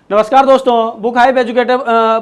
नमस्कार दोस्तों, book hype educator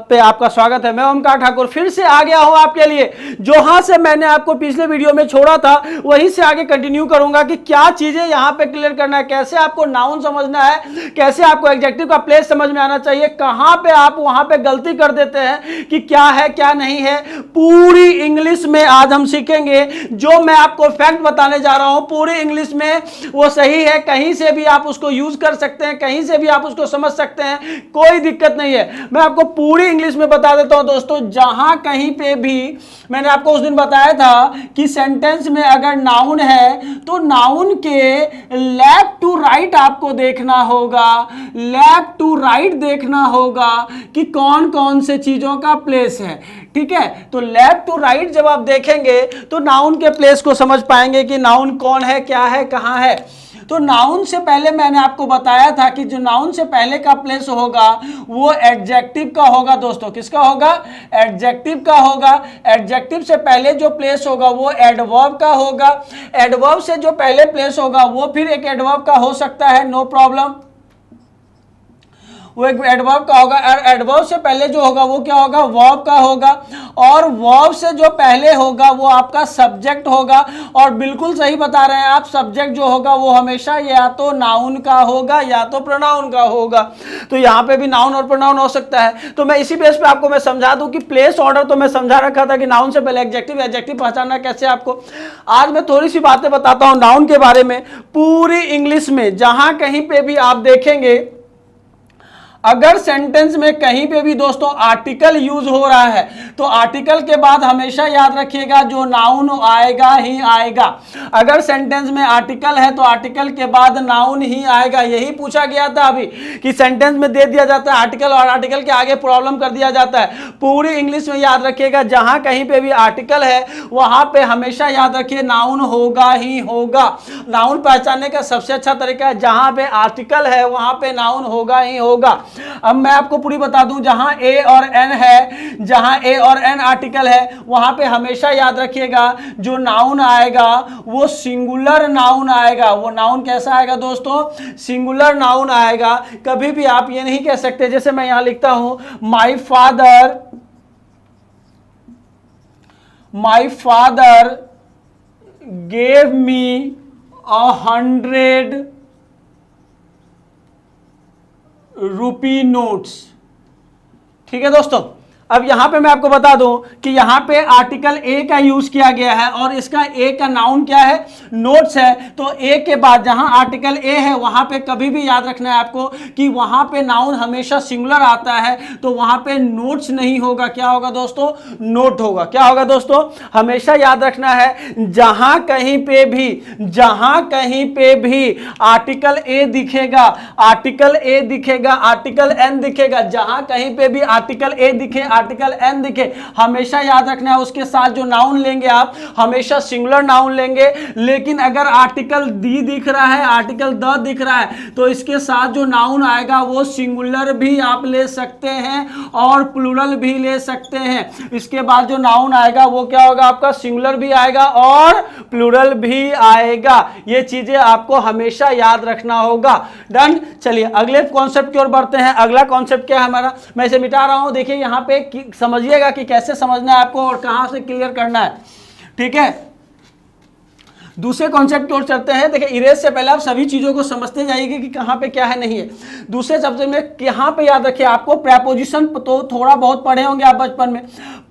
पे आपका स्वागत है। मैं ओमकार ठाकुर फिर से आ गया हूं आपके लिए। जहां से मैंने आपको पिछले वीडियो में छोड़ा था वहीं से आगे कंटिन्यू करूंगा कि क्या चीजें यहां पे क्लियर करना है, कैसे आपको नाउन समझना है, कैसे आपको एडजेक्टिव का प्लेस समझ में आना चाहिए, कहां पे आप वहां पे गलती कर देते हैं कि क्या है क्या नहीं है, पूरी इंग्लिश में आज हम सीखेंगे। जो मैं आपको फैक्ट बताने जा रहा हूं पूरी इंग्लिश में वो सही है, कहीं से भी आप उसको यूज कर सकते हैं, कहीं से भी आप उसको समझ सकते हैं, कोई दिक्कत नहीं है। मैं आपको पूरी इंग्लिश में बता देता हूं दोस्तों। जहां कहीं पे भी मैंने आपको उस दिन बताया था कि सेंटेंस में अगर नाउन है तो नाउन के लेफ्ट टू राइट आपको देखना होगा, लेफ्ट टू राइट देखना होगा कि कौन कौन से चीजों का प्लेस है। ठीक है, तो लेफ्ट टू राइट जब आप देखेंगे तो नाउन के प्लेस को समझ पाएंगे कि नाउन कौन है, क्या है, कहां है। तो नाउन से पहले मैंने आपको बताया था कि जो नाउन से पहले का प्लेस होगा वो एडजेक्टिव का होगा दोस्तों। किसका होगा? एडजेक्टिव का होगा। एडजेक्टिव से पहले जो प्लेस होगा वो एडवर्ब का होगा। एडवर्ब से जो पहले प्लेस होगा वो फिर एक एडवर्ब का हो सकता है, नो प्रॉब्लम, वो एक एडवर्ब का होगा। और एडवर्ब से पहले जो होगा वो क्या होगा? वर्ब का होगा। और वर्ब से जो पहले होगा वो आपका सब्जेक्ट होगा। और बिल्कुल सही बता रहे हैं आप, सब्जेक्ट जो होगा वो हमेशा या तो नाउन का होगा या तो प्रोनाउन का होगा। तो यहाँ पे भी नाउन और प्रोनाउन हो सकता है। तो मैं इसी बेस पे आपको मैं समझा दूं कि प्लेस ऑर्डर तो मैं समझा रखा था कि नाउन से पहले एडजेक्टिव, एडजेक्टिव पहचानना कैसे आपको। आज मैं थोड़ी सी बातें बताता हूं नाउन के बारे में। पूरी इंग्लिश में जहां कहीं पे भी आप देखेंगे अगर सेंटेंस में कहीं पे भी दोस्तों आर्टिकल यूज हो रहा है तो आर्टिकल के बाद हमेशा याद रखिएगा जो नाउन आएगा ही आएगा। अगर सेंटेंस में आर्टिकल है तो आर्टिकल के बाद नाउन ही आएगा। यही पूछा गया था अभी कि सेंटेंस में दे दिया जाता है आर्टिकल और आर्टिकल के आगे प्रॉब्लम कर दिया जाता है। पूरी इंग्लिश में याद रखिएगा जहां कहीं पे भी आर्टिकल है वहां पे हमेशा याद रखिए नाउन होगा ही होगा। नाउन पहचानने का सबसे अच्छा तरीका है जहां पे आर्टिकल है वहां पे नाउन होगा ही होगा। अब मैं आपको पूरी बता दूं, जहां ए और एन है, जहां ए और एन आर्टिकल है वहां पे हमेशा याद रखिएगा जो नाउन आएगा वो सिंगुलर नाउन आएगा। वो नाउन कैसा आएगा दोस्तों? सिंगुलर नाउन आएगा। कभी भी आप ये नहीं कह सकते, जैसे मैं यहां लिखता हूं my father gave me 100 rupee notes. ठीक है दोस्तों, अब यहां पे मैं आपको बता दूं कि यहां पे आर्टिकल ए का यूज किया गया है और इसका ए का नाउन क्या है? नोट्स है। तो ए के बाद जहां आर्टिकल ए है वहां पे कभी भी याद रखना है आपको कि वहां पे नाउन हमेशा सिंगुलर आता है तो वहां पे नोट्स नहीं होगा। क्या होगा दोस्तों? नोट होगा। क्या होगा दोस्तों? हमेशा याद रखना है जहां कहीं पे भी आर्टिकल ए दिखेगा, आर्टिकल ए दिखेगा, आर्टिकल एन दिखेगा, जहां कहीं पे भी आर्टिकल ए दिखे, आर्टिकल एन दिखे, हमेशा याद रखना है उसके साथ जो नाउन लेंगे आप हमेशा सिंगुलर नाउन लेंगे। लेकिन अगर आर्टिकल दी दिख रहा है, आर्टिकल द दिख रहा है तो इसके साथ जो नाउन आएगा वो सिंगुलर भी आप ले सकते हैं और प्लूरल भी ले सकते हैं। इसके बाद जो नाउन आएगा वो क्या होगा? आपका सिंगुलर भी आएगा और प्लूरल भी आएगा। ये चीजें आपको हमेशा याद रखना होगा। डन। चलिए अगले कॉन्सेप्ट की ओर बढ़ते हैं। अगला कॉन्सेप्ट क्या है हमारा? मैं इसे मिटा रहा हूं। देखिए यहां पे समझिएगा कि कैसे समझना है आपको और कहां से क्लियर करना है। ठीक है, दूसरे कॉन्सेप्ट की ओर चलते हैं। देखिए इरेज से पहले आप सभी चीजों को समझते जाइए कि कहां पे क्या है नहीं है। दूसरे शब्द में यहां पे याद रखिए आपको प्रेपोजिशन तो थोड़ा बहुत पढ़े होंगे आप बचपन में।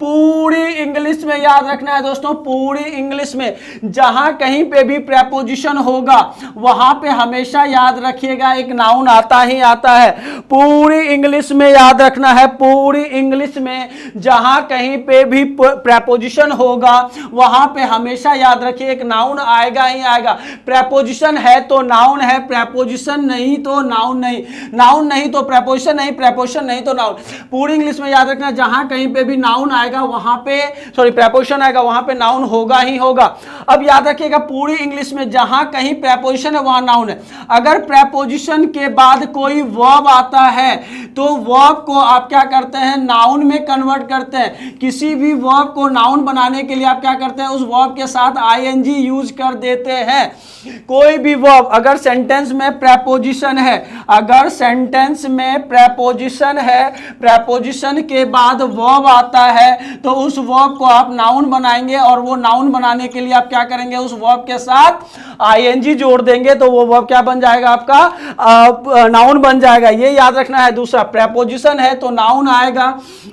पूरी इंग्लिश में याद रखना है दोस्तों, पूरी इंग्लिश में जहां कहीं पे भी प्रेपोजिशन होगा वहां पे हमेशा याद रखिएगा एक नाउन आता ही आता है। पूरी इंग्लिश में याद रखना है, पूरी इंग्लिश में जहां कहीं पे भी प्रेपोजिशन होगा वहां पे हमेशा याद रखिए एक नाउन आएगा ही आएगा। प्रेपोजिशन है तो नाउन है, प्रेपोजिशन नहीं तो नाउन नहीं, नाउन नहीं तो प्रेपोजिशन नहीं, प्रेपोजिशन नहीं तो नाउन। पूरी इंग्लिश में याद रखना जहां कहीं पे भी नाउन आएगा वहां पे प्रेपोजिशन आएगा वहां पे नाउन होगा ही होगा। अब याद रखिएगा पूरी इंग्लिश में जहां कहीं प्रेपोजिशन है वहां नाउन है। अगर प्रेपोजिशन के बाद कोई वर्ब आता है तो वर्ब को आप क्या करते हैं? नाउन में कन्वर्ट करते हैं। किसी भी वर्ब को नाउन बनाने के लिए आप क्या करते हैं? उस वर्ब के साथ आईएनजी यूज कर देते हैं। कोई भी वर्ब अगर सेंटेंस में प्रेपोजिशन है, अगर सेंटेंस में प्रेपोजिशन है, प्रेपोजिशन के बाद वर्ब आता है, तो उस वर्ब को आप नाउन बनाएंगे और वो नाउन बनाने के लिए आप क्या करेंगे, उस वर्ब के साथ आईएनजी जोड़ देंगे, तो वो वर्ब क्या बन जाएगा, आपका नाउन बन जाएगा। ये याद रखना है। दूसरा, प्रेपोजिशन है तो नाउन आएगा,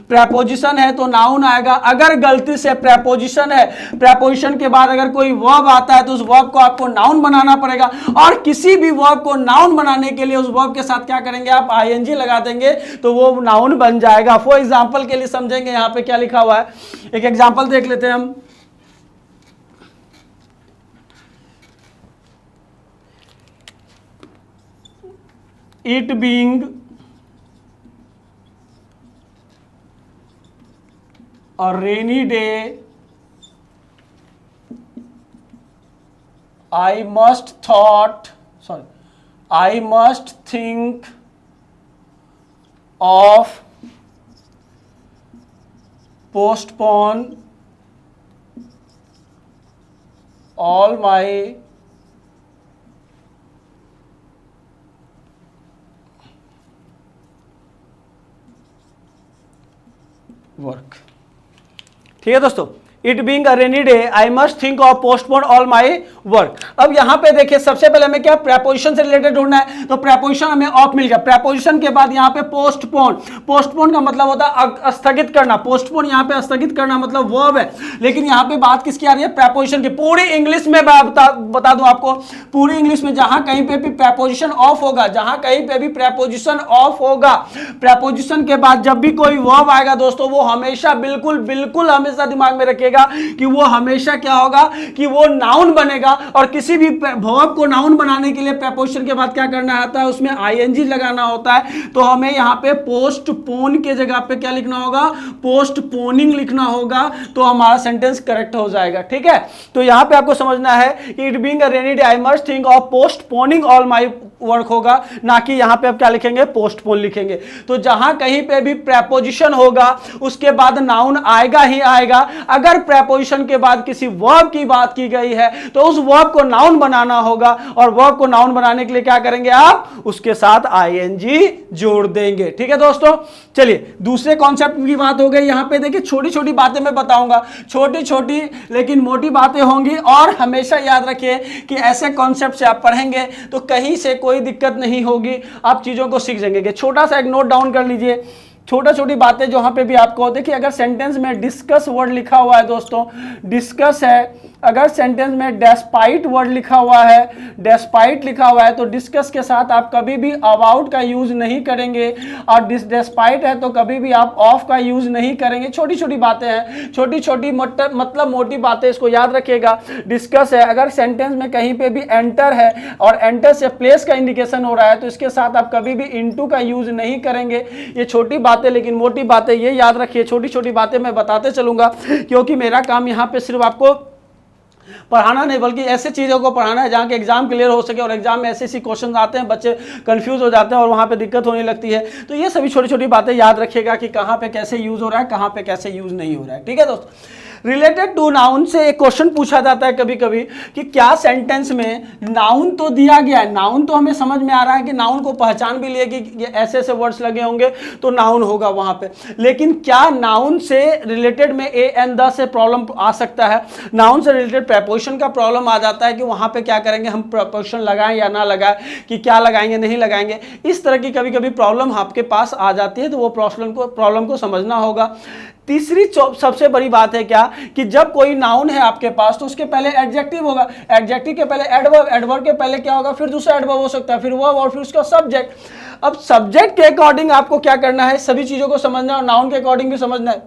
प्रेपोजिशन है तो नाउन आएगा। अगर गलती से प्रेपोजिशन है, प्रेपोजिशन के बाद अगर कोई वर्ब आता है तो उस वर्ब को आपको नाउन बनाना पड़ेगा, और किसी भी वर्ब को नाउन बनाने के लिए उस वर्ब के साथ क्या करेंगे, आप आईएनजी लगा देंगे, तो वो नाउन बन जाएगा। फॉर एग्जांपल के लिए समझेंगे, यहां पे क्या लिखा हुआ है, एक एग्जांपल देख लेते हैं हम। It being a rainy day, I must think of postpone all my work। ठीक है दोस्तों, it being a rainy day I must think of postpone all my work. अब यहां पे देखिए, सबसे पहले हमें क्या प्रेपोजिशन से रिलेटेड ढूंढना है, तो प्रेपोजिशन हमें ऑफ मिल गया। प्रेपोजिशन के बाद यहां पे पोस्टपोन, पोस्टपोन का मतलब होता है स्थगित करना, पोस्टपोन यहां पे स्थगित करना मतलब वर्ब है, लेकिन यहां पे बात किसकी आ रही है, प्रेपोजिशन की। पूरी इंग्लिश में बता दूं आपको, पूरी इंग्लिश में जहां कहीं पे भी प्रेपोजिशन ऑफ होगा, जहां कहीं पे भी प्रेपोजिशन ऑफ होगा, प्रेपोजिशन के बाद जब भी कोई वर्ब आएगा दोस्तों, वो हमेशा बिल्कुल हमेशा दिमाग में रखिएगा कि वो हमेशा क्या होगा, कि वो नाउन बनेगा। और किसी भी वर्ब को नाउन बनाने के लिए प्रेपोजिशन के बाद क्या करना आता है, उसमें आईएनजी लगाना होता है। तो हमें यहां पे पोस्टपोन के जगह पे क्या लिखना होगा, पोस्टपोनिंग लिखना होगा, तो हमारा सेंटेंस करेक्ट हो जाएगा। ठीक है, तो यहां पे आपको समझना है, it being a rainy day I must think of postponing all my work होगा, ना कि यहां पे आप क्या लिखेंगे, पोस्टपोन लिखेंगे। तो जहां कहीं पे भी प्रेपोजिशन होगा उसके बाद नाउन आएगा ही आएगा। अगर प्रेपोजिशन के बाद किसी वर्ब की बात की गई है तो उस वर्ब को नाउन बनाना होगा, और वर्ब को नाउन बनाने के लिए क्या करेंगे, आप उसके साथ आईएनजी जोड़ देंगे। ठीक है दोस्तों, चलिए दूसरे कॉन्सेप्ट की बात हो गई। यहां पे देखिए, छोटी छोटी बातें मैं बताऊंगा, छोटी छोटी लेकिन मोटी बातें होंगी, और हमेशा याद रखिए कि ऐसे कॉन्सेप्ट से आप पढ़ेंगे तो कहीं से कोई दिक्कत नहीं होगी, आप चीजों को सीख जाएंगे। छोटा सा एक नोट डाउन कर लीजिए, छोटी बातें जहां पे भी आपको देखिए, अगर सेंटेंस में डिस्कस वर्ड लिखा हुआ है दोस्तों, डिस्कस है, अगर सेंटेंस में डेस्पाइट वर्ड लिखा हुआ है, डेस्पाइट लिखा हुआ है, तो डिस्कस के साथ आप कभी भी अबाउट का यूज नहीं करेंगे, और डेस्पाइट है तो कभी भी आप ऑफ का यूज नहीं करेंगे। छोटी छोटी बातें हैं, छोटी छोटी मतलब मोटी बातें, इसको याद रखिएगा। डिस्कस है, अगर सेंटेंस में कहीं पे भी एंटर है और एंटर से प्लेस का इंडिकेशन हो रहा है, तो इसके साथ आप कभी भी इनटू का यूज नहीं करेंगे। ये छोटी बातें लेकिन मोटी बातें, ये याद रखिए। छोटी छोटी बातें मैं बताते चलूंगा, क्योंकि मेरा काम यहाँ पे सिर्फ आपको पढ़ाना नहीं बल्कि ऐसे चीज़ों को पढ़ाना है जहाँ के एग्जाम क्लियर हो सके, और एग्जाम में ऐसे क्वेश्चन आते हैं, बच्चे कंफ्यूज हो जाते हैं और वहाँ पे दिक्कत होने लगती है। तो ये सभी छोटी छोटी बातें याद रखिएगा कि कहाँ पे कैसे यूज हो रहा है, कहाँ पे कैसे यूज नहीं हो रहा है। ठीक है दोस्तों, रिलेटेड टू नाउन से एक क्वेश्चन पूछा जाता है कभी कभी कि क्या सेंटेंस में नाउन तो दिया गया है, नाउन तो हमें समझ में आ रहा है कि नाउन को पहचान भी लिए कि ये ऐसे ऐसे वर्ड्स लगे होंगे तो नाउन होगा वहां पे, लेकिन क्या नाउन से रिलेटेड में ए एंड द से प्रॉब्लम आ सकता है, नाउन से रिलेटेड प्रेपोजिशन का प्रॉब्लम आ जाता है कि वहां पे क्या करेंगे, हम प्रेपोजिशन लगाएं या ना लगाएं, कि क्या लगाएंगे नहीं लगाएंगे, इस तरह की कभी कभी प्रॉब्लम आपके पास आ जाती है, तो वो प्रॉब्लम को समझना होगा। तीसरी सबसे बड़ी बात है क्या, कि जब कोई नाउन है आपके पास तो उसके पहले एडजेक्टिव होगा, एडजेक्टिव के पहले एडवर्ब, एडवर्ब के पहले क्या होगा, फिर दूसरा एडवर्ब हो सकता है, फिर वर्ब, और फिर उसका सब्जेक्ट। अब सब्जेक्ट के अकॉर्डिंग आपको क्या करना है, सभी चीजों को समझना है, और नाउन के अकॉर्डिंग भी समझना है।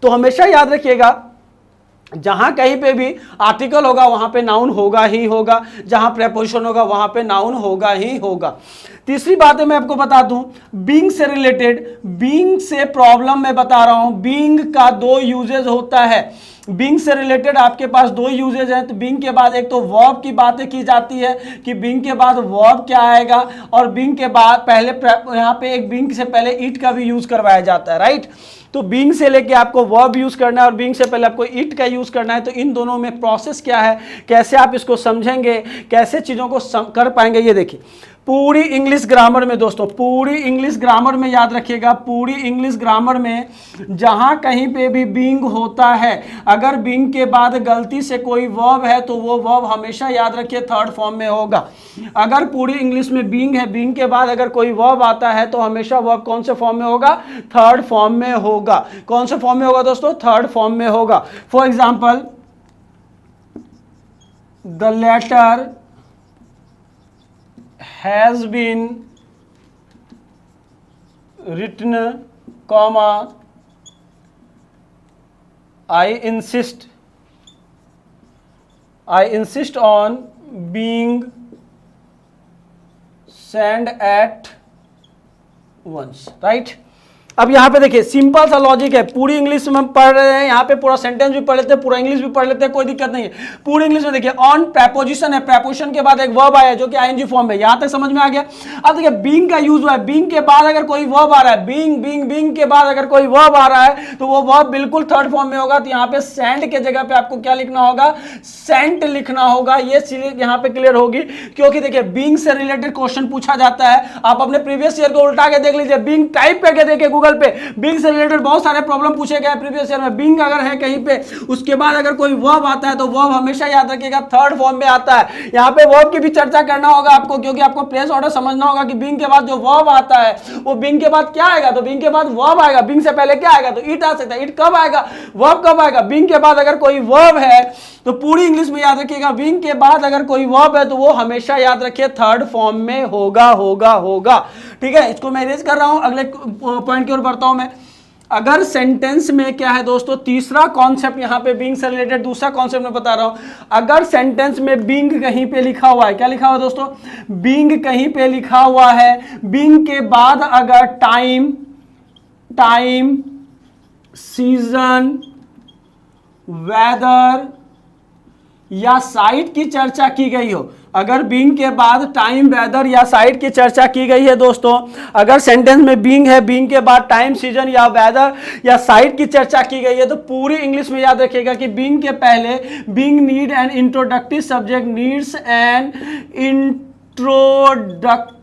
तो हमेशा याद रखिएगा, जहां कहीं पे भी आर्टिकल होगा वहां पे नाउन होगा ही होगा, जहां प्रेपोजिशन होगा वहां पे नाउन होगा ही होगा। तीसरी बात है मैं आपको बता दूं, बीइंग से रिलेटेड, बीइंग से प्रॉब्लम मैं बता रहा हूं, बीइंग का दो यूजेस होता है। बीइंग से रिलेटेड आपके पास दो यूजेज हैं। तो बीइंग के बाद एक तो वर्ब की बातें की जाती है कि बीइंग के बाद वर्ब क्या आएगा, और बीइंग के बाद पहले यहाँ पे एक बीइंग से पहले इट का भी यूज करवाया जाता है, राइट। तो बीइंग से लेके आपको वर्ब यूज करना है और बीइंग से पहले आपको इट का यूज करना है। तो इन दोनों में प्रोसेस क्या है, कैसे आप इसको समझेंगे, कैसे चीजों को कर पाएंगे, ये देखिए। पूरी इंग्लिश ग्रामर में दोस्तों, पूरी इंग्लिश ग्रामर में याद रखिएगा, पूरी इंग्लिश ग्रामर में जहां कहीं पे भी बीइंग होता है, अगर बीइंग के बाद गलती से कोई वर्ब है तो वो वर्ब हमेशा याद रखिए थर्ड फॉर्म में होगा। अगर पूरी इंग्लिश में बीइंग है, बीइंग के बाद अगर कोई वर्ब आता है तो हमेशा वर्ब कौन से फॉर्म में होगा, थर्ड फॉर्म में होगा। कौन से फॉर्म में होगा दोस्तों, थर्ड फॉर्म में होगा। For example, the letter has been written, comma, I insist on being sent at once, right। अब यहाँ पे देखिए सिंपल सा लॉजिक है, पूरी इंग्लिश में हम पढ़ रहे हैं, यहाँ पे पूरा सेंटेंस भी पढ़ लेते हैं, पूरा इंग्लिश भी पढ़ लेते हैं, कोई दिक्कत नहीं है। पूरी इंग्लिश में देखिए ऑन प्रेपोजिशन है, प्रेपोजिशन के बाद एक वर्ब आया जो कि आईएनजी फॉर्म में, यहाँ तक समझ में आ गया। अब देखिए बीइंग का यूज हुआ है, बीइंग के बाद अगर कोई वर्ब आ रहा है, बीइंग के बाद अगर कोई वर्ब आ रहा है तो वो वर्ब बिल्कुल थर्ड फॉर्म में होगा। तो यहाँ पे सेंड के जगह पे आपको क्या लिखना होगा, सेंट लिखना होगा। ये चीज यहाँ पे क्लियर होगी, क्योंकि देखिए बीइंग से रिलेटेड क्वेश्चन पूछा जाता है। आप अपने प्रीवियस ईयर को उल्टा के देख लीजिए, बीइंग टाइप करके देखिए गूगल पे, बीइंग रिलेटेड बहुत सारे प्रॉब्लम पूछे गए प्रीवियस ईयर में। बीइंग अगर है कहीं पे, उसके बाद अगर कोई वर्ब आता है तो वर्ब हमेशा याद रखिएगा थर्ड फॉर्म में आता है। यहाँ पे वर्ब की भी चर्चा करना होगा आपको, क्योंकि आपको प्लेस ऑर्डर समझना होगा कि बीइंग के बाद जो वर्ब आता है वो बीइंग के बाद क्या आएगा, तो बीइंग के बाद वर्ब आएगा। बीइंग से पहले क्या आएगा, तो इट आ सकता है। इट कब आएगा, वर्ब कब आएगा, बीइंग के बाद अगर कोई वर्ब है तो पूरी इंग्लिश में याद रखिएगा, बीइंग के बाद अगर कोई वर्ब है तो वो हमेशा याद रखिए थर्ड फॉर्म में होगा। ठीक है, इसको मैं इरेज कर रहा हूं, अगले पॉइंट की ओर बढ़ता हूं मैं। अगर सेंटेंस में क्या है दोस्तों, तीसरा कॉन्सेप्ट यहां पे बीइंग से रिलेटेड दूसरा कॉन्सेप्ट मैं बता रहा हूं। अगर सेंटेंस में बीइंग कहीं पे लिखा हुआ है, क्या लिखा हुआ है दोस्तों, बीइंग कहीं पे लिखा हुआ है, बीइंग के बाद अगर टाइम, सीजन, वेदर या साइट की चर्चा की गई हो, अगर बीइंग के बाद टाइम, वेदर या साइट की चर्चा की गई है दोस्तों, अगर सेंटेंस में बीइंग है, बीइंग के बाद टाइम, सीजन या वेदर या साइट की चर्चा की गई है, तो पूरी इंग्लिश में याद रखिएगा कि बीइंग के पहले being need an introductive subject, needs an introductive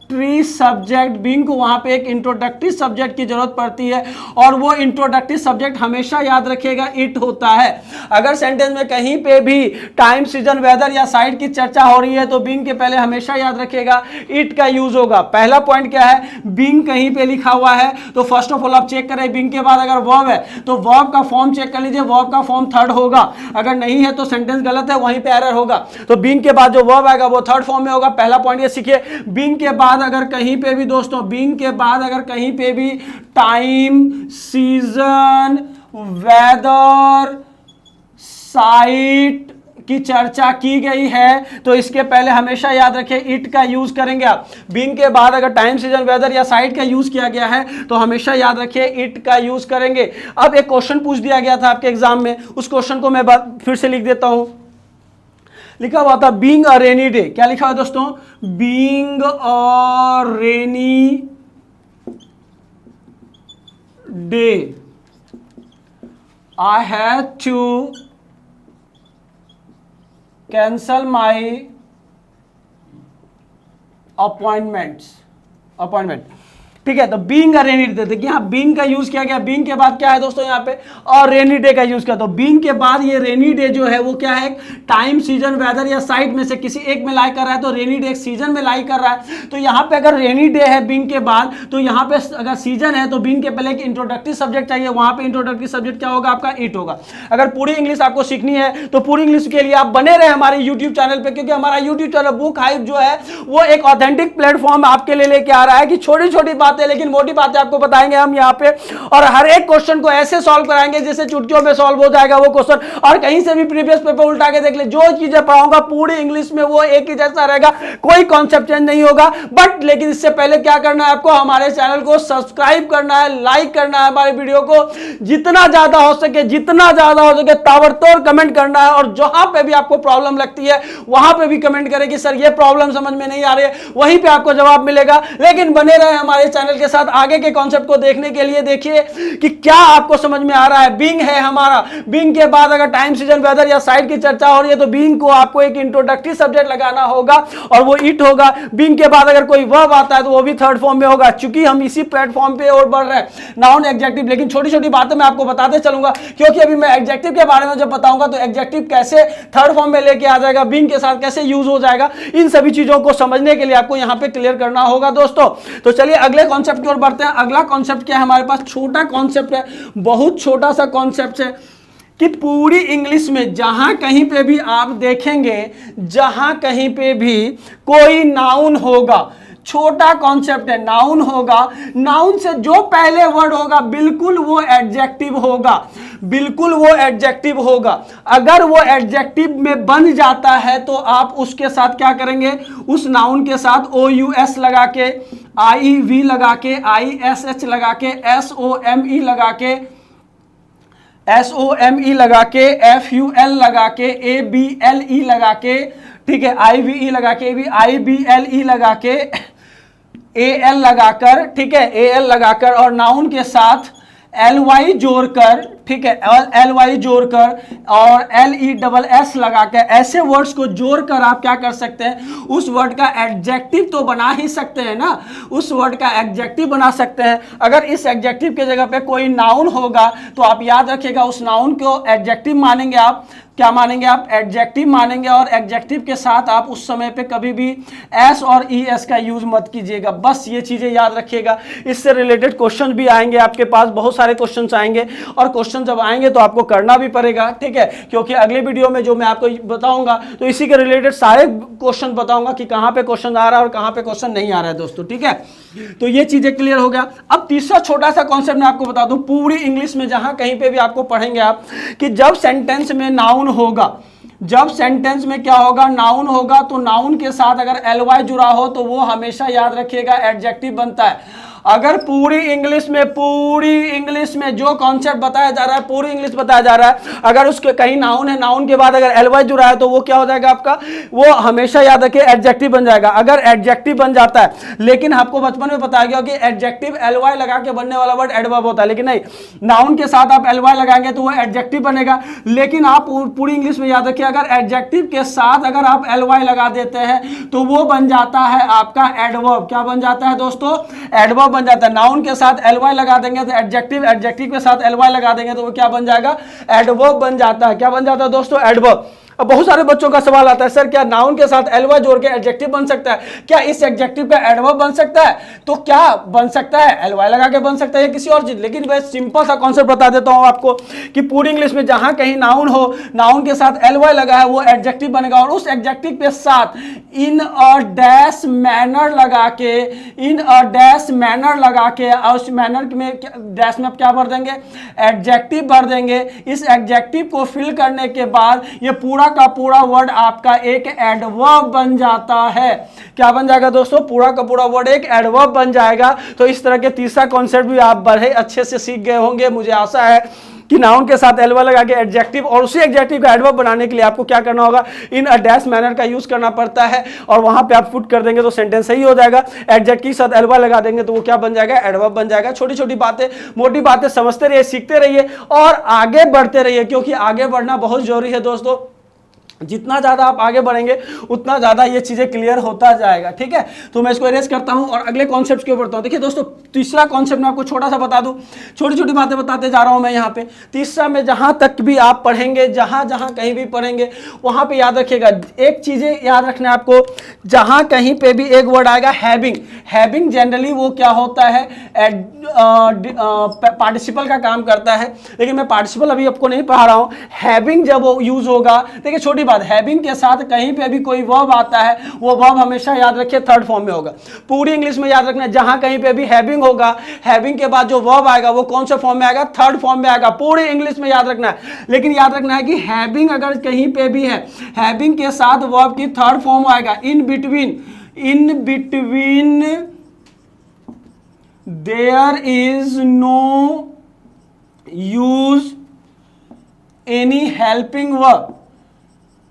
subject. Being को वहां पे एक इंट्रोडक्टिव सब्जेक्ट की जरूरत पड़ती है, और वो इंट्रोडक्टिव सब्जेक्ट हमेशा याद रखिएगा इट होता है। अगर सेंटेंस में कहीं पे भी टाइम, सीजन, वेदर या साइट की चर्चा हो रही है तो बीइंग के पहले हमेशा याद रखिएगा इट का यूज होगा। पहला पॉइंट क्या है, बीइंग कहीं पे लिखा हुआ है तो फर्स्ट ऑफ ऑल आप चेक करें, बीइंग के बाद अगर वर्ब है तो वर्ब का फॉर्म चेक कर लीजिए, वर्ब का फॉर्म थर्ड होगा। अगर नहीं है तो सेंटेंस गलत है, वहीं पे एरर होगा। तो बीइंग के बाद जो वर्ब आएगा वो थर्ड फॉर्म में होगा। पहला पॉइंट ये सीखिए। बीइंग के बाद अगर कहीं पे भी दोस्तों, बीइंग के बाद अगर कहीं पे भी टाइम, सीजन, वेदर, साइट की चर्चा की गई है तो इसके पहले हमेशा याद रखें इट का यूज करेंगे आप। बीइंग के बाद अगर टाइम, सीजन, वेदर या साइट का यूज किया गया है तो हमेशा याद रखिए इट का यूज करेंगे। अब एक क्वेश्चन पूछ दिया गया था आपके एग्जाम में, उस क्वेश्चन को मैं फिर से लिख देता हूं। लिखा हुआ था बीइंग अ रेनी डे, क्या लिखा हुआ है दोस्तों, being a rainy day I have to cancel my appointment. ठीक है, तो बीइंग अ रेनी डे, देखिए यहाँ बीइंग का यूज किया गया। बीइंग के बाद क्या है दोस्तों, यहाँ पे और रेनी डे का यूज किया। तो बीइंग के बाद ये रेनी डे जो है वो क्या है, टाइम, सीजन, वेदर या साइट में से किसी एक में लाई कर रहा है। तो रेनी डे एक सीजन में लाई कर रहा है। तो यहाँ पे अगर रेनी डे है बीइंग के बाद, तो यहाँ पे अगर सीजन है तो बीइंग के पहले एक इंट्रोडक्टिव सब्जेक्ट चाहिए, वहां पे इंट्रोडक्टिव सब्जेक्ट क्या होगा आपका, इट होगा। अगर पूरी इंग्लिश आपको सीखनी है तो पूरी इंग्लिश के लिए आप बने रहे हमारे यूट्यूब चैनल पे, क्योंकि हमारा यूट्यूब चैनल बुक हाइप जो है वो एक ऑथेंटिक प्लेटफॉर्म आपके लिए लेके आ रहा है कि छोटी छोटी बात बातें, लेकिन मोटी बातें आपको बताएंगे हम यहाँ पे, और हर एक क्वेश्चन को ऐसे सॉल्व कराएंगे जैसे चुटकियों में सॉल्व हो जाएगा वो क्वेश्चन। और कहीं से भी प्रीवियस पेपर उल्टा के देख ले, जो चीजें पढ़ाऊंगा पूरी इंग्लिश में वो एक ही जैसा रहेगा, कोई कॉन्सेप्ट चेंज नहीं होगा। बट लेकिन इससे पहले क्या करना है आपको, हमारे चैनल को सब्सक्राइब करना है, लाइक करना है, हमारे वीडियो को जितना ज्यादा हो सके ताबड़तोड़ कमेंट करना है। और जहां पे भी आपको प्रॉब्लम लगती है वहां पे भी कमेंट करें कि सर ये प्रॉब्लम समझ में नहीं आ रही है, वहीं पे आपको जवाब मिलेगा। लेकिन बने रहे हमारे चैनल के साथ आगे के कॉन्सेप्ट को देखने के लिए। देखिए कि क्या आपको समझ में आ रहा है। बीइंग है हमारा, बीइंग के बाद अगर टाइम, सीजन, वेदर या साइट की चर्चा हो रही है तो बीइंग को आपको एक इंट्रोडक्टरी सब्जेक्ट लगाना होगा और वो इट होगा। बीइंग के बाद अगर कोई वर्ब आता है तो वो भी थर्ड फॉर्म में होगा, क्योंकि हम इसी प्लेटफॉर्म पे और बढ़ रहे हैं, नाउन, एडजेक्टिव। लेकिन छोटी छोटी बातें मैं आपको बताते चलूंगा, क्योंकि अभी मैं एडजेक्टिव के बारे में जब बताऊंगा तो एडजेक्टिव कैसे थर्ड फॉर्म में लेके आ जाएगा, बीइंग के साथ कैसे यूज हो जाएगा, इन सभी चीजों को समझने के लिए आपको यहां पे क्लियर करना होगा दोस्तों। तो चलिए अगले कॉन्सेप्ट की ओर बढ़ते हैं। अगला कॉन्सेप्ट क्या है हमारे पास, छोटा कॉन्सेप्ट है, बहुत छोटा सा कॉन्सेप्ट है कि पूरी इंग्लिश में जहां कहीं पे भी आप देखेंगे, जहां कहीं पे भी कोई नाउन होगा, छोटा कॉन्सेप्ट है, नाउन होगा, नाउन से जो पहले वर्ड होगा बिल्कुल वो एडजेक्टिव होगा, बिल्कुल वो एडजेक्टिव होगा। अगर वो एडजेक्टिव में बन जाता है तो आप उसके साथ क्या करेंगे, उस नाउन के साथ OUS लगा के, IEV लगा के, ISH लगा के, SOME लगा के, SOME लगा के, FUL लगा के, ABLE लगा के, ठीक है, IVE लगा के, IBLE लगा के, AL लगाकर, ठीक है, AL लगाकर और नाउन के साथ LY जोड़कर, ठीक है, LY जोड़कर और LESS लगाकर, ऐसे वर्ड्स को जोड़कर आप क्या कर सकते हैं, उस वर्ड का एडजेक्टिव तो बना ही सकते हैं ना, उस वर्ड का एडजेक्टिव बना सकते हैं। अगर इस एडजेक्टिव के जगह पे कोई नाउन होगा तो आप याद रखिएगा उस नाउन को एडजेक्टिव मानेंगे, आप क्या मानेंगे, आप एडजेक्टिव मानेंगे। और एडजेक्टिव के साथ आप उस समय पे कभी भी एस और ES का यूज मत कीजिएगा, बस ये चीजें याद रखिएगा। इससे रिलेटेड क्वेश्चन भी आएंगे आपके पास, बहुत सारे क्वेश्चंस आएंगे, और क्वेश्चन जब आएंगे तो आपको करना भी पड़ेगा, ठीक है, क्योंकि अगले वीडियो में जो मैं आपको बताऊंगा तो इसी के रिलेटेड सारे क्वेश्चन बताऊंगा कि कहां पे क्वेश्चन आ रहा है और कहां पे क्वेश्चन नहीं आ रहा है दोस्तों, ठीक है। तो ये चीजें क्लियर हो गया। अब तीसरा छोटा सा कॉन्सेप्ट मैं आपको बता दूं, पूरी इंग्लिश में जहां कहीं पे भी आपको पढ़ेंगे आप कि जब सेंटेंस में नाउन होगा, जब सेंटेंस में क्या होगा, नाउन होगा, तो नाउन के साथ अगर LY जुड़ा हो तो वो हमेशा याद रखिएगा एडजेक्टिव बनता है। अगर पूरी इंग्लिश में जो कॉन्सेप्ट बताया जा रहा है, पूरी इंग्लिश बताया जा रहा है, अगर उसके कहीं नाउन है, नाउन के बाद अगर LY जुड़ा है तो वो क्या हो जाएगा आपका, वो हमेशा याद रखिए एडजेक्टिव बन जाएगा। अगर एडजेक्टिव बन जाता है, लेकिन आपको बचपन में बताया गया कि एडजेक्टिव LY लगा के बनने वाला वर्ड एडवर्ब होता है, लेकिन नहीं, नाउन के साथ आप LY लगाएंगे तो वो एडजेक्टिव बनेगा। लेकिन आप पूरी इंग्लिश में याद रखिए अगर एडजेक्टिव के साथ अगर आप LY लगा देते हैं तो वो बन जाता है आपका एडवर्ब। क्या बन जाता है दोस्तों, एडवर्ब बन जाता है। नाउन के साथ LY लगा देंगे तो एडजेक्टिव, एडजेक्टिव के साथ LY लगा देंगे तो वो क्या बन जाएगा, एडवर्ब बन जाता है। क्या बन जाता है दोस्तों, एडवर्ब। अब बहुत सारे बच्चों का सवाल आता है, सर क्या नाउन के साथ LY जोड़ के एडजेक्टिव बन सकता है, क्या इस एडजेक्टिव का एडवर्ब बन सकता है? तो क्या बन सकता है, LY लगा के बन सकता है, किसी और चीज। लेकिन मैं सिंपल सा कॉन्सेप्ट बता देता हूं आपको कि पूरी इंग्लिश में जहां कहीं नाउन हो, नाउन के साथ LY लगा है वो एडजेक्टिव बनेगा, और उस एडजेक्टिव के साथ इन अ डैश मैनर लगा के, इन अ डैश मैनर लगा के, और उस मैनर में डैश में क्या भर देंगे, एडजेक्टिव भर देंगे। इस एडजेक्टिव को फिल करने के बाद ये पूरा का पूरा वर्ड आपका एक एडवर्ब बन जाता है। क्या बन जाएगा दोस्तों, पूरा का पूरा वर्ड एक एडवर्ब बन जाएगा। तो इस तरह के तीसरा कॉन्सेप्ट भी आप बड़े अच्छे से सीख गए होंगे, मुझे आशा है कि नाउन के साथ LY लगा के एडजेक्टिव, और उसी एडजेक्टिव का एडवर्ब बनाने के लिए आपको क्या करना होगा, इन अ डैश मैनर का यूज करना पड़ता है, और वहां पे आप पुट कर देंगे तो सेंटेंस सही हो जाएगा। एडजेक्टिव के साथ LY लगा देंगे तो वो क्या बन जाएगा, एडवर्ब बन जाएगा। छोटी छोटी बातें, मोटी बातें समझते रहिए, सीखते रहिए और आगे बढ़ते रहिए, क्योंकि आगे बढ़ना बहुत जरूरी है दोस्तों। जितना ज़्यादा आप आगे बढ़ेंगे उतना ज़्यादा ये चीज़ें क्लियर होता जाएगा, ठीक है। तो मैं इसको इरेज करता हूं और अगले कॉन्सेप्ट के ऊपर बढ़ता हूं। देखिए दोस्तों, तीसरा कॉन्सेप्ट मैं आपको छोटा सा बता दूं, छोटी छोटी बातें बताते जा रहा हूं मैं यहाँ पे। तीसरा में जहां तक भी आप पढ़ेंगे, जहां जहां कहीं भी पढ़ेंगे वहां पे याद रखिएगा एक चीज़ें याद रखना है आपको, जहां कहीं पे भी एक वर्ड आएगा हैविंग। हैविंग जनरली वो क्या होता है, पार्टिसिपल का काम करता है, लेकिन मैं पार्टिसिपल अभी आपको नहीं पढ़ा रहा हूं। हैविंग जब वो यूज होगा, देखिए छोटी बात, हैविंग के साथ कहीं पे भी कोई वर्ब आता है, वो वर्ब हमेशा याद रखिए थर्ड फॉर्म में होगा। पूरी इंग्लिश में याद रखना, जहां कहीं पे भी हैविंग होगा, हैविंग के बाद जो वर्ब आएगा वो कौन से फॉर्म में आएगा, थर्ड फॉर्म में आएगा। पूरी इंग्लिश में याद रखना है। लेकिन याद रखना है कि हैविंग अगर कहीं पे भी है, हैविंग के साथ वर्ब की थर्ड फॉर्म आएगा। In between there is no use any helping verb.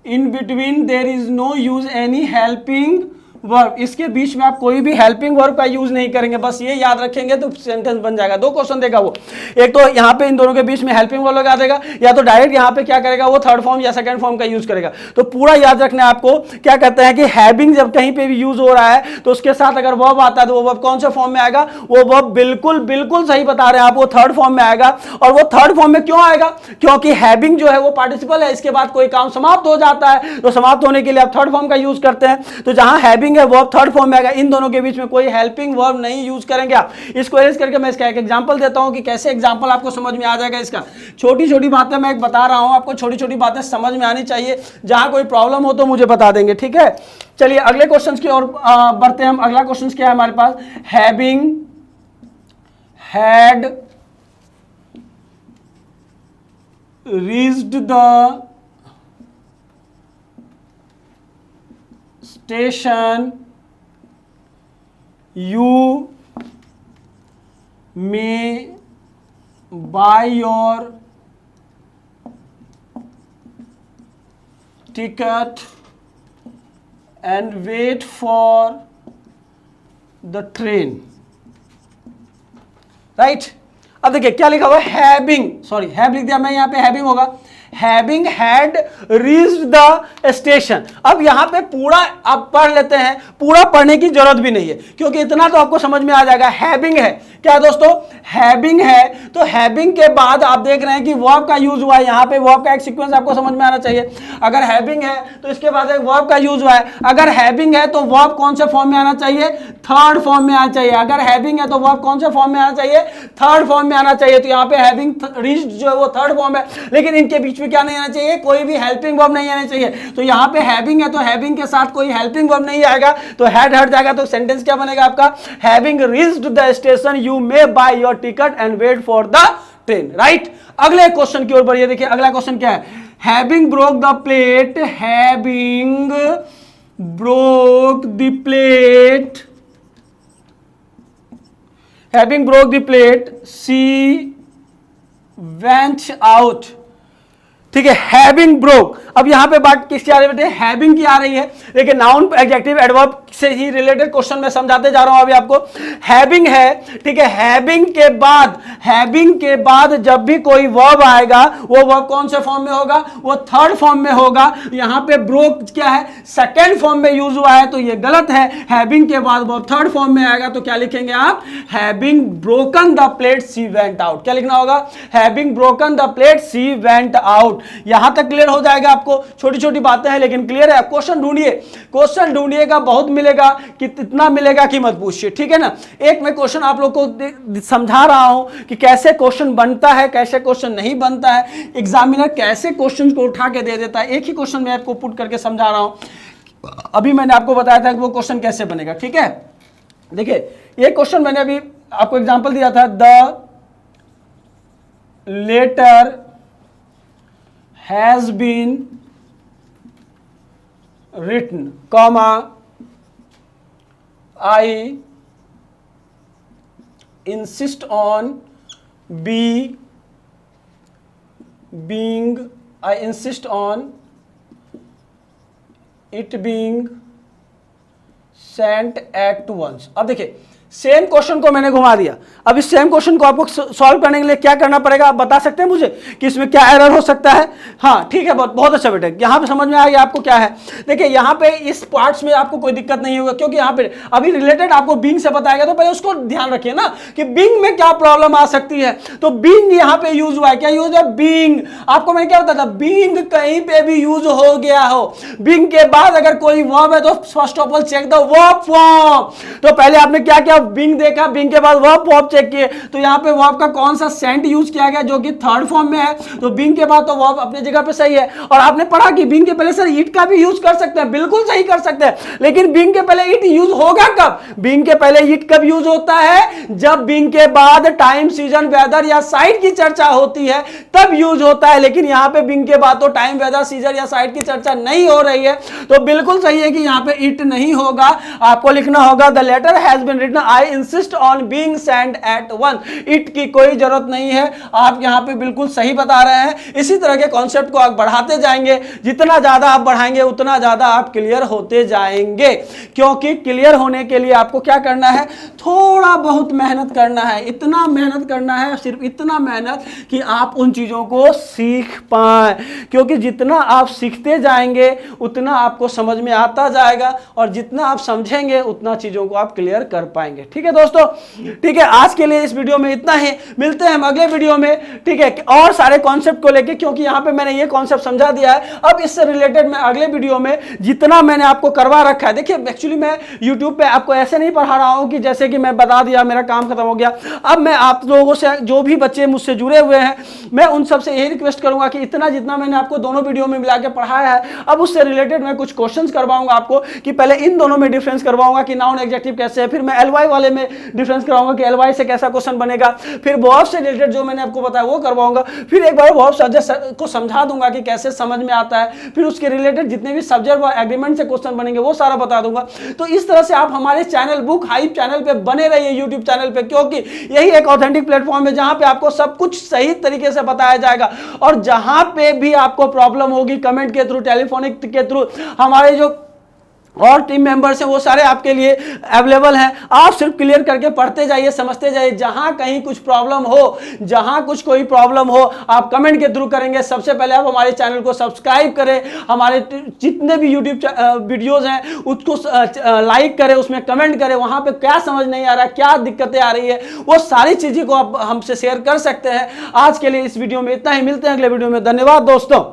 In between there is no use any helping verb. इसके बीच में आप कोई भी हेल्पिंग वर्ब का यूज नहीं करेंगे, बस ये याद रखेंगे तो सेंटेंस बन जाएगा। दो क्वेश्चन देगा वो, एक तो यहाँ पे इन दोनों के बीच में हेल्पिंग वर्ब लगा देगा, या तो डायरेक्ट यहाँ पे क्या करेगा वो थर्ड फॉर्म या सेकंड फॉर्म का यूज करेगा। तो पूरा याद रखना है आपको। क्या कहते हैं कि हैविंग जब कहीं पे भी यूज हो रहा है तो उसके साथ अगर वर्ब आता है तो वो वर्ब कौन से फॉर्म में आएगा, वो वर्ब बिल्कुल बिल्कुल सही बता रहे हैं आप, वो थर्ड फॉर्म में आएगा। और वो थर्ड फॉर्म में क्यों आएगा, क्योंकि हैविंग जो है वो पार्टिसिपल है, इसके बाद कोई काम समाप्त हो जाता है, तो समाप्त होने के लिए आप थर्ड फॉर्म का यूज करते हैं। तो जहां हैविंग है वर्ब थर्ड फॉर्म में आएगा। इन दोनों के बीच में कोई हेल्पिंग वर्ब नहीं यूज करेंगे आप। इसको एरेज करके मैं इसका एक एग्जांपल देता हूं कि कैसे एग्जांपल आपको समझ में आ जाएगा। इसका छोटी छोटी बातें मैं एक बता रहा हूं आपको, छोटी छोटी बातें समझ में आनी चाहिए। जहां कोई प्रॉब्लम हो तो मुझे बता देंगे, ठीक है। चलिए अगले क्वेश्चन की ओर बढ़ते हैं हम। अगला क्वेश्चन क्या है हमारे पास, having had reached the station you may buy your ticket and wait for the train, right? अब देखिए क्या लिखा हुआ है, हैविंग, सॉरी हैव लिख दिया मैं, यहाँ पे हैविंग होगा, having had reached the station. अब यहां पे पूरा आप पढ़ लेते हैं, पूरा पढ़ने की जरूरत भी नहीं है क्योंकि इतना तो आपको समझ में आ जाएगा। हैविंग है क्या दोस्तों, हैविंग है, तो हैविंग के बाद आप देख रहे हैं कि वर्ब का यूज हुआ है। यहां पे वर्ब का एक सीक्वेंस आपको समझ में आना चाहिए। अगर हैविंग है तो इसके बाद एक वर्ब का यूज हुआ है। अगर हैविंग है तो वर्ब कौन से फॉर्म में आना चाहिए, थर्ड फॉर्म में आना चाहिए। अगर हैविंग है तो वर्ब कौन से फॉर्म में आना चाहिए, थर्ड फॉर्म में आना चाहिए। तो यहाँ पे हैविंग रीच्ड जो है वो थर्ड फॉर्म है, लेकिन इनके बीच में क्या नहीं आना चाहिए, कोई भी हेल्पिंग वर्ब नहीं आना चाहिए। तो यहाँ पे हैविंग है तो हैविंग के साथ कोई हेल्पिंग वर्ब नहीं आएगा, तो हैड हट जाएगा। तो सेंटेंस क्या बनेगा आपका, having reached the station you may buy your ticket and wait for the train, right. अगले क्वेश्चन की ओर बढ़िए। देखिए अगला क्वेश्चन क्या है, having broke the plate, having broke the plate, having broke the plate she went out, ठीक है। हैविंग ब्रोक, अब यहां पे बात किसकी आ रही है बेटे, हैविंग की आ रही है। देखिए नाउन एडजेक्टिव एडवर्ब से ही रिलेटेड क्वेश्चन मैं समझाते जा रहा हूं अभी आपको। हैविंग है, ठीक है, हैविंग के बाद जब भी कोई वर्ब आएगा वो वर्ब कौन से फॉर्म में होगा, वो थर्ड फॉर्म में होगा। यहां पे ब्रोक क्या है, सेकेंड फॉर्म में यूज हुआ है, तो ये गलत है। हैविंग के बाद वर्ब थर्ड फॉर्म में आएगा, तो क्या लिखेंगे आप, having broken the plate she went out. क्या लिखना होगा, having broken the plate she went out. यहां तक क्लियर हो जाएगा आपको। छोटी छोटी बातें हैं लेकिन क्लियर है। क्वेश्चन ढूंढिएगा, बहुत मिलेगा, कितना मिलेगा कि मत पूछिए, ठीक है ना। एक मैं क्वेश्चन आप लोग को समझा रहा हूं कि कैसे क्वेश्चन बनता है, कैसे क्वेश्चन नहीं बनता है, एग्जामिनर कैसे क्वेश्चन को उठा के दे देता है। एक ही क्वेश्चन मैं आपको पुट करके समझा रहा हूं। अभी मैंने आपको बताया था कि वो क्वेश्चन कैसे बनेगा, ठीक है। देखिए ये क्वेश्चन मैंने अभी आपको एग्जांपल दिया था, the letter has been written, comma, I insist on being, I insist on it being sent at once। अब देखिए सेम क्वेश्चन को मैंने घुमा दिया। अब इस सेम क्वेश्चन को आपको सॉल्व करने के लिए क्या करना पड़ेगा, आप बता सकते हैं मुझे कि इसमें क्या एरर हो सकता है। हाँ ठीक है, बहुत अच्छा बेटे, यहाँ पे समझ में आ गया आपको क्या है। देखिए यहाँ पे इस पार्ट्स में आपको कोई दिक्कत नहीं होगा क्योंकि यहाँ पे अभी रिलेटेड आपको बीइंग से बताएगा, तो पहले उसको ध्यान रखिए ना कि बीइंग में क्या प्रॉब्लम आ सकती है। तो बीइंग यहाँ पे यूज हुआ है, क्या यूज है, बीइंग। आपको मैंने क्या बताया था, बीइंग कहीं पे भी यूज हो गया हो, बीइंग के बाद अगर कोई वर्ब है तो first of all check the verb form. तो पहले आपने क्या किया, बिंग देखा, बिंग के बाद वर्ब चेक किए, तो यहाँ पे वर्ब का कौन सा सेंट यूज किया गया जो कि थर्ड फॉर्म में है, तो बिंग के बाद तो वर्ब अपनी जगह पे सही है। और आपने पढ़ा कि बिंग के पहले सर इट का भी यूज कर सकते हैं, बिल्कुल सही कर सकते हैं, लेकिन बिंग के पहले इट यूज होगा कब? बिंग के पहले इट कब यूज होता है? जब बिंग के बाद टाइम, सीजन, वेदर या साइट की चर्चा होती है तब यूज होता है। लेकिन यहां पे बिंग के बाद तो टाइम, वेदर, सीजन या साइट की चर्चा नहीं हो रही है, तो बिल्कुल सही है कि यहां पे इट नहीं होगा। आपको लिखना होगा the letter has been written, I insist on being sent at once. It की कोई जरूरत नहीं है, आप यहां पे बिल्कुल सही बता रहे हैं। इसी तरह के कॉन्सेप्ट को आप बढ़ाते जाएंगे, जितना ज्यादा आप बढ़ाएंगे उतना ज्यादा आप क्लियर होते जाएंगे, क्योंकि क्लियर होने के लिए आपको क्या करना है? थोड़ा बहुत मेहनत करना है। इतना मेहनत करना है, सिर्फ इतना मेहनत कि आप उन चीजों को सीख पाएं, क्योंकि जितना आप सीखते जाएंगे उतना आपको समझ में आता जाएगा, और जितना आप समझेंगे उतना चीजों को आप क्लियर कर पाएंगे। ठीक है दोस्तों, ठीक है, आज के लिए इस वीडियो में इतना ही, मिलते हैं हम अगले वीडियो में, ठीक है, और सारे कॉन्सेप्ट को लेके, क्योंकि यहां पे मैंने ये कॉन्सेप्ट समझा दिया है। अब इससे रिलेटेड मैं अगले वीडियो में जितना मैंने आपको करवा रखा है, देखिए एक्चुअली मैं यूट्यूब पे आपको ऐसे नहीं पढ़ा रहा हूं कि जैसे कि मैं बता दिया मेरा काम खत्म हो गया। अब मैं आप लोगों से, जो भी बच्चे मुझसे जुड़े हुए हैं, मैं उन सबसे यही रिक्वेस्ट करूंगा कि इतना जितना मैंने आपको दोनों वीडियो में मिला के पढ़ाया है, अब उससे रिलेटेड मैं कुछ क्वेश्चंस करवाऊंगा आपको, कि पहले इन दोनों में डिफरेंस करवाऊंगा कि नाउन एडजेक्टिव कैसे है, फिर मैं एलवाई वाले में डिफरेंस कराऊंगा कि एलवाई से कैसा क्वेश्चन बनेगा, फिर वर्ब से रिलेटेड जो मैंने आपको बताया वो करवाऊंगा, फिर एक बार वर्ब सब्जेक्ट को समझा दूंगा कि कैसे समझ में आता है, फिर उसके रिलेटेड जितने भी सब्जेक्ट व एग्रीमेंट से क्वेश्चन बनेंगे वो सारा बता दूंगा। तो इस तरह से आप हमारे चैनल बुक हाइप चैनल पे बने रहिए, यूट्यूब चैनल पे, क्योंकि यही एक ऑथेंटिक प्लेटफॉर्म है जहां पे आपको सब कुछ सही तरीके से बताया जाएगा। और जहां पे भी आपको प्रॉब्लम होगी, कमेंट के थ्रू, टेलीफोनिक के थ्रू, हमारे जो और टीम मेंबर्स हैं वो सारे आपके लिए अवेलेबल हैं। आप सिर्फ क्लियर करके पढ़ते जाइए, समझते जाइए। जहां कहीं कुछ प्रॉब्लम हो, जहां कुछ कोई प्रॉब्लम हो, आप कमेंट के थ्रू करेंगे। सबसे पहले आप हमारे चैनल को सब्सक्राइब करें, हमारे जितने भी यूट्यूब वीडियोस हैं उसको लाइक करें, उसमें कमेंट करें, वहां पे क्या समझ नहीं आ रहा है, क्या दिक्कतें आ रही है, वो सारी चीजें को आप हमसे शेयर कर सकते हैं। आज के लिए इस वीडियो में इतना ही, मिलते हैं अगले वीडियो में। धन्यवाद दोस्तों।